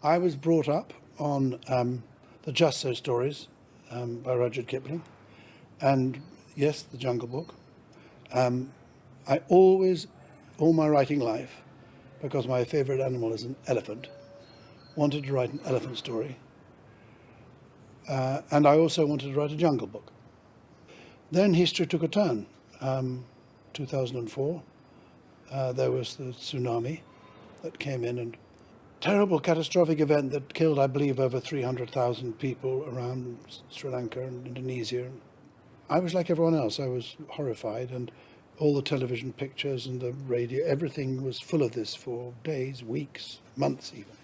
I was brought up on the Just So stories by Rudyard Kipling, and yes, the Jungle Book. I always, all my writing life, because my favourite animal is an elephant, wanted to write an elephant story. And I also wanted to write a Jungle Book. Then history took a turn. 2004, there was the tsunami that came in, and terrible catastrophic event that killed, I believe, over 300,000 people around Sri Lanka and Indonesia. I was like everyone else. I was horrified, and all the television pictures and the radio, everything was full of this for days, weeks, months even.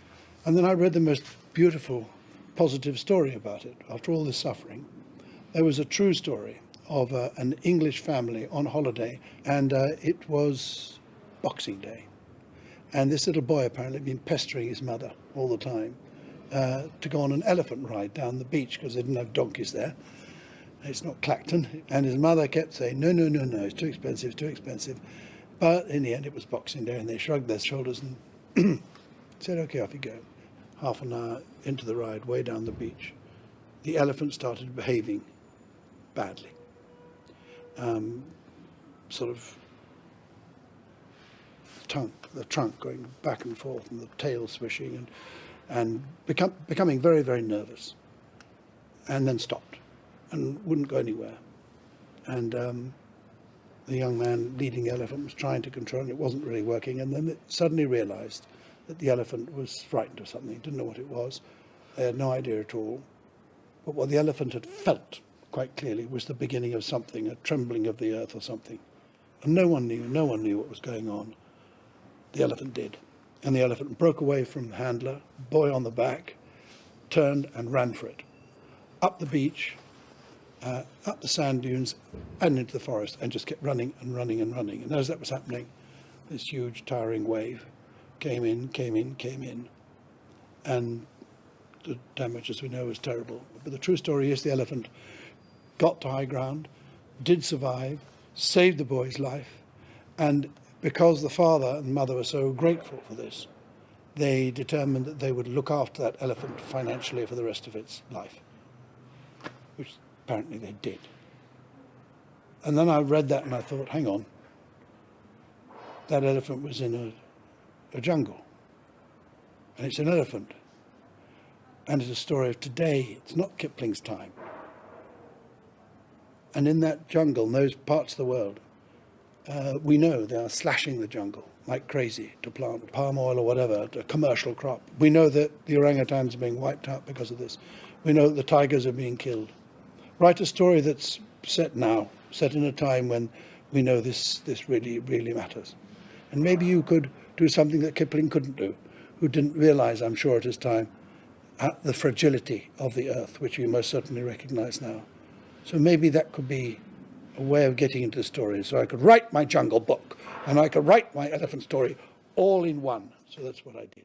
And then I read the most beautiful, positive story about it. After all this suffering, there was a true story of an English family on holiday, and it was Boxing Day. And this little boy apparently had been pestering his mother all the time to go on an elephant ride down the beach because they didn't have donkeys there. It's not Clacton. And his mother kept saying, no, it's too expensive, it's too expensive. But in the end, it was Boxing Day, and they shrugged their shoulders and said, okay, off you go. Half an hour into the ride, way down the beach, the elephant started behaving badly. Sort of the trunk going back and forth, and the tail swishing, and becoming very, very nervous, and then stopped and wouldn't go anywhere. And the young man leading the elephant was trying to control it. It wasn't really working, and then it suddenly realized that the elephant was frightened of something, didn't know what it was. They had no idea at all. But what the elephant had felt quite clearly was the beginning of something, a trembling of the earth or something. And no one knew what was going on. The elephant did. And the elephant broke away from the handler, boy on the back, turned and ran for it. Up the beach, up the sand dunes, and into the forest, and just kept running and running and running. And as that was happening, this huge towering wave came in. And the damage, as we know, was terrible. But the true story is the elephant got to high ground, did survive, saved the boy's life, and because the father and mother were so grateful for this, they determined that they would look after that elephant financially for the rest of its life, which apparently they did. And then I read that and I thought, hang on, that elephant was in a jungle, and it's an elephant, and it's a story of today. It's not Kipling's time. And in that jungle, in those parts of the world, we know they are slashing the jungle like crazy to plant palm oil or whatever, a commercial crop. We know that the orangutans are being wiped out because of this. We know that the tigers are being killed. Write a story that's set now, set in a time when we know this really, really matters. And maybe you could do something that Kipling couldn't do, who didn't realize, I'm sure at his time, the fragility of the earth, which we most certainly recognize now. So maybe that could be a way of getting into the story. So I could write my Jungle Book and I could write my elephant story all in one. So that's what I did.